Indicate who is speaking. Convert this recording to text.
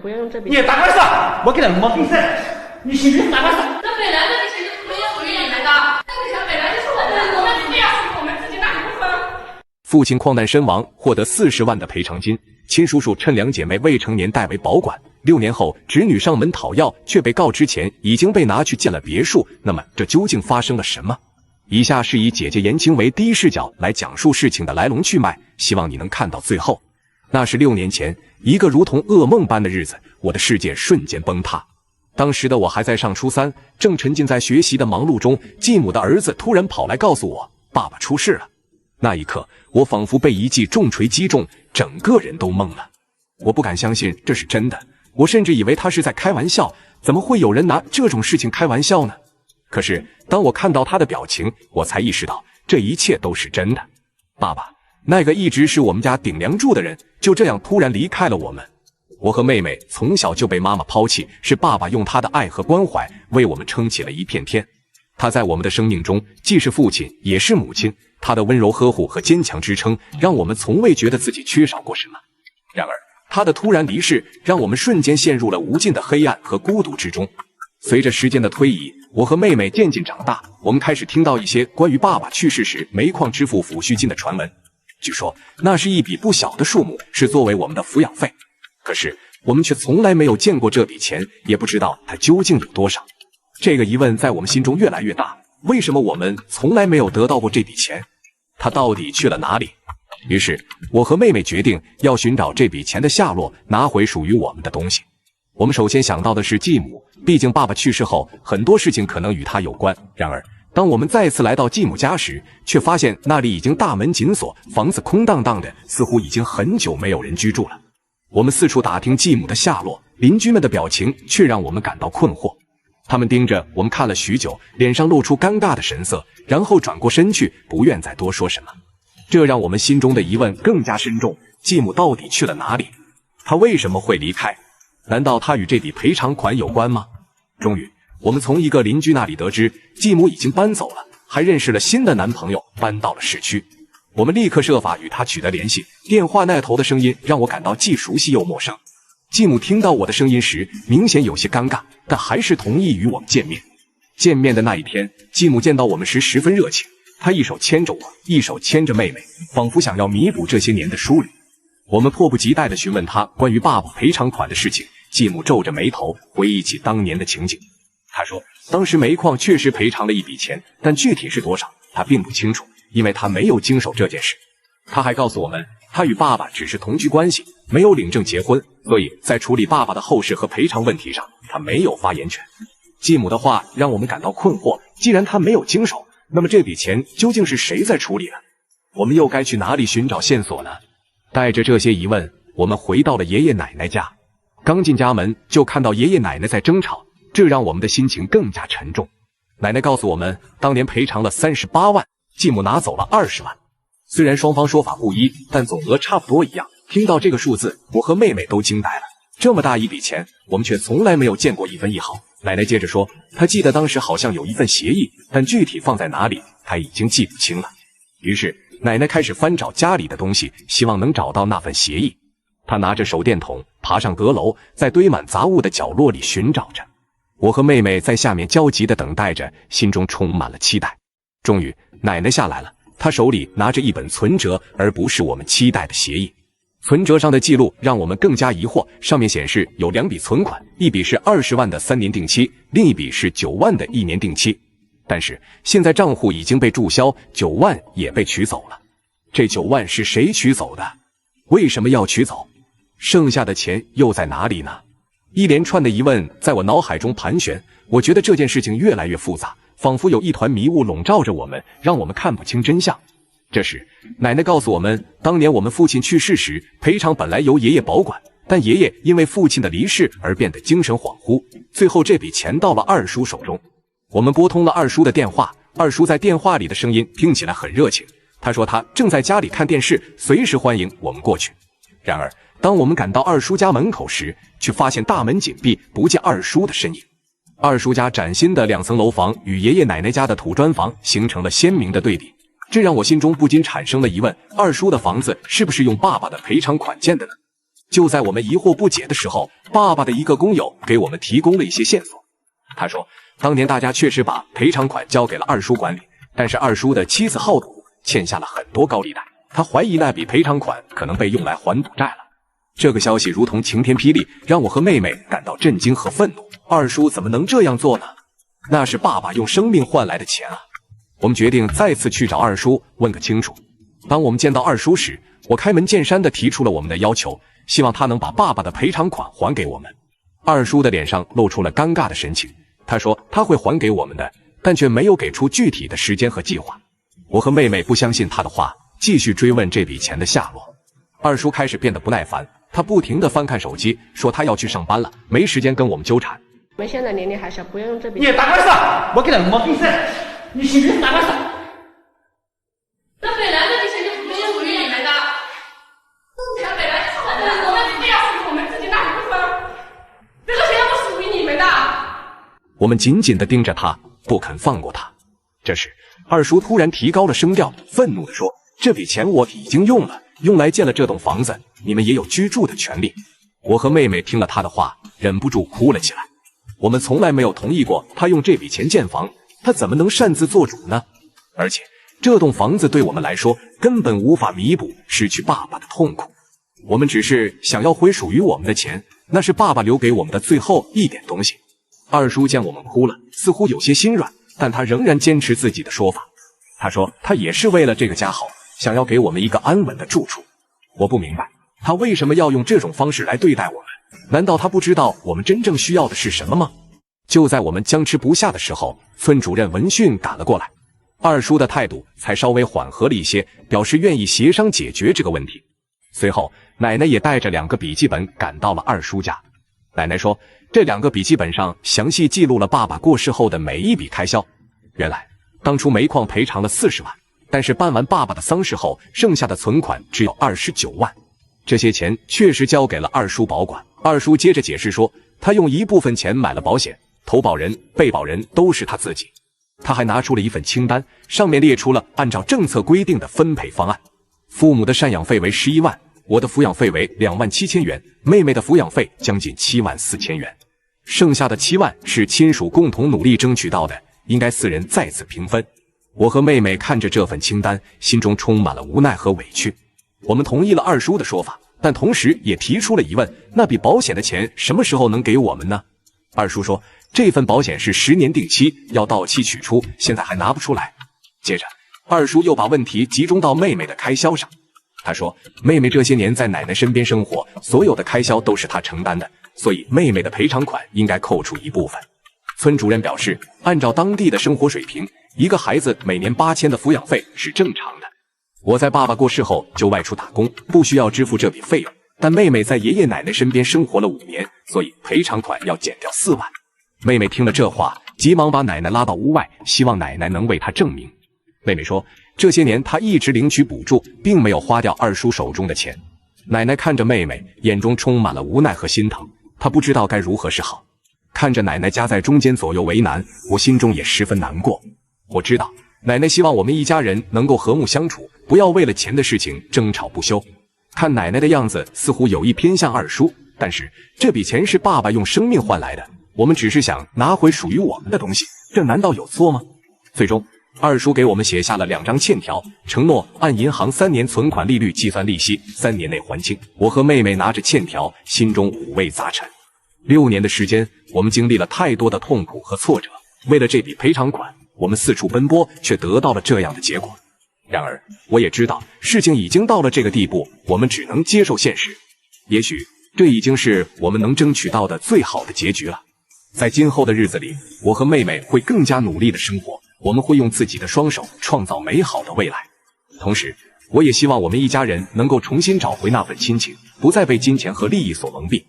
Speaker 1: 不要用这笔。
Speaker 2: 你打官司，我给他没本事，你信不信打官司？
Speaker 3: 那本来这个钱就是属于你们的，这个钱本来就是我们自己要是我们自己拿一部分。
Speaker 4: 父亲矿难身亡，获得40万的赔償金。亲叔叔趁两姐妹未成年代为保管，6年後侄女上門討要，卻被告知錢已經被拿去建了別墅。那麼這究竟發生了什麼？以下是以姐姐言青為第一視角來講述事情的來龍去脈，希望你能看到最後。那是6年前，一個如同噩夢般的日子，我的世界瞬間崩塌。當時的我還在上初3，正沉浸在學習的忙碌中，繼母的兒子突然跑來告訴我，爸爸出事了。那一刻，我仿佛被一記重錘擊中，整個人都懵了。我不敢相信這是真的，我甚至以為他是在開玩笑，怎麼會有人拿這種事情開玩笑呢？可是，當我看到他的表情，我才意識到這一切都是真的。爸爸，那個一直是我們家頂梁柱的人，就這樣突然離開了我們。我和妹妹從小就被媽媽拋棄，是爸爸用他的愛和關懷為我們撐起了一片天。他在我們的生命中，既是父親，也是母親。他的溫柔呵護和堅強支撐，讓我們從未覺得自己缺少過什麼。然而，他的突然離世，讓我們瞬間陷入了無盡的黑暗和孤獨之中。隨着時間的推移，我和妹妹漸漸長大，我們開始聽到一些關於爸爸去世時煤礦支付撫恤金的傳聞。據說，那是一筆不小的數目，是作為我們的撫養費。可是，我們卻從來沒有見過這筆錢，也不知道它究竟有多少。這個疑問在我們心中越來越大。為什麼我們從來沒有得到過這筆錢？它到底去了哪裡？於是，我和妹妹決定要尋找這筆錢的下落，拿回屬於我們的東西。我們首先想到的是繼母，畢竟爸爸去世後，很多事情可能與他有關。然而，當我們再次來到繼母家時，卻發現那裡已經大門緊鎖，房子空蕩蕩的，似乎已經很久沒有人居住了。我們四處打聽繼母的下落，鄰居們的表情卻讓我們感到困惑。他們盯着我們看了許久，臉上露出尷尬的神色，然後轉過身去，不願再多說什麼。這讓我們心中的疑問更加深重：繼母到底去了哪裡？她為什麼會離開？難道她與這筆賠償款有關嗎？終於，我們從一個鄰居那裡得知，繼母已經搬走了，還認識了新的男朋友，搬到了市區。我們立刻設法與她取得聯繫，電話那頭的聲音讓我感到既熟悉又陌生。繼母聽到我的聲音時，明顯有些尷尬，但還是同意與我們見面。見面的那一天，繼母見到我們時十分熱情，她一手牽着我，一手牽着妹妹，仿佛想要彌補這些年的疏離。我們迫不及待地詢問她關於爸爸賠償款的事情，繼母皺着眉頭，回憶起當年的情景。她說，當時煤礦確實賠償了一筆錢，但具體是多少，她並不清楚，因為她沒有經手這件事。她還告訴我們，她與爸爸只是同居關係，沒有領證結婚，所以在處理爸爸的後事和賠償問題上，她沒有發言權。繼母的話讓我們感到困惑，既然她沒有經手，那麼這筆錢究竟是誰在處理呢？我們又該去哪裡尋找線索呢？帶着這些疑問，我們回到了爺爺奶奶家。剛進家門就看到爺爺奶奶在爭吵，這讓我們的心情更加沉重。奶奶告訴我們，當年賠償了38萬，繼母拿走了20萬。雖然雙方說法不一，但總額差不多一樣。聽到這個數字，我和妹妹都驚呆了。這麼大一筆錢，我們卻從來沒有見過一分一毫。奶奶接着說，她記得當時好像有一份協議，但具體放在哪裡，她已經記不清了。於是，奶奶開始翻找家裡的東西，希望能找到那份協議。她拿着手電筒，爬上閣樓，在堆滿雜物的角落裡尋找着。我和妹妹在下面焦急地等待着，心中充滿了期待。終於，奶奶下來了。他手裡拿着一本存摺，而不是我們期待的協議。存摺上的記錄讓我們更加疑惑，上面顯示有2筆存款，一筆是20萬的3年定期，另一筆是9萬的1年定期。但是現在賬戶已經被註銷，9萬也被取走了。這9萬是誰取走的？為什麼要取走？剩下的錢又在哪裡呢？一連串的疑問在我腦海中盤旋，我覺得這件事情越來越複雜。仿佛有一團迷霧籠罩着我們，讓我們看不清真相。這時，奶奶告訴我們，當年我們父親去世時，賠償本來由爺爺保管，但爺爺因為父親的離世而變得精神恍惚，最後這筆錢到了二叔手中。我們撥通了二叔的電話，二叔在電話裡的聲音聽起來很熱情。他說他正在家裡看電視，隨時歡迎我們過去。然而，當我們趕到二叔家門口時，卻發現大門緊閉，不見二叔的身影。二叔家嶄新的2層樓房與爺爺奶奶家的土磚房形成了鮮明的對比，這讓我心中不禁產生了疑問：二叔的房子是不是用爸爸的賠償款建的呢？就在我們疑惑不解的时候，爸爸的一個工友給我們提供了一些線索。他說，當年大家確實把賠償款交給了二叔管理，但是二叔的妻子好賭，欠下了很多高利貸，他懷疑那筆賠償款可能被用來還賭債了。這個消息如同晴天霹靂，讓我和妹妹感到震驚和憤怒。二叔怎麼能這樣做呢？那是爸爸用生命換來的錢啊！我們決定再次去找二叔問個清楚。當我們見到二叔時，我開門見山地提出了我們的要求，希望他能把爸爸的賠償款還給我們。二叔的臉上露出了尷尬的神情，他說他會還給我們的，但卻沒有給出具體的時間和計劃。我和妹妹不相信他的話，繼續追問這筆錢的下落。二叔開始變得不耐煩，他不停地翻看手機，說他要去上班了，沒時間跟我們糾纏。
Speaker 1: 我們現在年齡還小，不要用這筆。
Speaker 2: 你打官司，我給他没本事，你信不信打官司？
Speaker 3: 那本来这笔钱就不是属于你们的，钱本来就是我们非要是我们自己拿一部分，这个钱不属于你们的。
Speaker 4: 我們緊緊地盯着他，不肯放過他。這時，二叔突然提高了聲調，憤怒地說：“這筆錢我已經用了，用來建了這棟房子，你們也有居住的權利。”我和妹妹聽了他的話，忍不住哭了起來。我們從來沒有同意過他用這筆錢建房，他怎麼能擅自做主呢？而且，這棟房子對我們來說根本無法彌補失去爸爸的痛苦。我們只是想要回屬於我們的錢，那是爸爸留給我們的最後一點東西。二叔見我們哭了，似乎有些心軟，但他仍然堅持自己的說法。他說他也是為了這個家好，想要給我們一個安穩的住處。我不明白他為什麼要用這種方式來對待我們。難道他不知道我們真正需要的是什麼嗎？就在我們僵持不下的時候，村主任文訓趕了過來。二叔的態度才稍微緩和了一些，表示願意協商解決這個問題。隨後，奶奶也帶着2個筆記本趕到了二叔家。奶奶說，這2個筆記本上詳細記錄了爸爸過世後的每一筆開銷。原來，當初煤礦賠償了40萬，但是辦完爸爸的喪事後，剩下的存款只有29萬。這些錢確實交給了二叔保管。二叔接着解釋說，他用一部分錢買了保險，投保人、被保人都是他自己。他還拿出了一份清單，上面列出了按照政策規定的分配方案。父母的贍養費為11萬，我的撫養費為2萬7千元，妹妹的撫養費將近7萬4千元，剩下的7萬是親屬共同努力爭取到的，應該4人再次平分。我和妹妹看着這份清單，心中充滿了無奈和委屈。我們同意了二叔的說法，但同時也提出了疑問，那筆保險的錢什麼時候能給我們呢？二叔說，這份保險是10年定期，要到期取出，現在還拿不出來。接着，二叔又把問題集中到妹妹的開銷上。他說，妹妹這些年在奶奶身邊生活，所有的開銷都是她承擔的，所以妹妹的賠償款應該扣除一部分。村主任表示，按照當地的生活水平，一個孩子每年8000的撫養費是正常的。我在爸爸過世後就外出打工，不需要支付這筆費用，但妹妹在爺爺奶奶身邊生活了5年，所以賠償款要減掉4萬。妹妹聽了這話，急忙把奶奶拉到屋外，希望奶奶能為她證明。妹妹說，這些年她一直領取補助，並沒有花掉二叔手中的錢。奶奶看着妹妹，眼中充滿了無奈和心疼，她不知道該如何是好。看着奶奶夾在中間左右為難，我心中也十分難過。我知道奶奶希望我們一家人能夠和睦相處，不要為了錢的事情爭吵不休。看奶奶的樣子，似乎有意偏向二叔，但是這筆錢是爸爸用生命換來的，我們只是想拿回屬於我們的東西，這難道有錯嗎？最終，二叔給我們寫下了2張欠條，承諾按銀行3年存款利率計算利息，3年內還清。我和妹妹拿着欠條，心中五味雜陳。6年的時間，我們經歷了太多的痛苦和挫折，為了這筆賠償款，我們四處奔波，卻得到了這樣的結果。然而，我也知道事情已經到了這個地步，我們只能接受現實。也許這已經是我們能爭取到的最好的結局了。在今後的日子裡，我和妹妹會更加努力的生活，我們會用自己的雙手創造美好的未來。同時，我也希望我們一家人能夠重新找回那份親情，不再被金錢和利益所蒙蔽。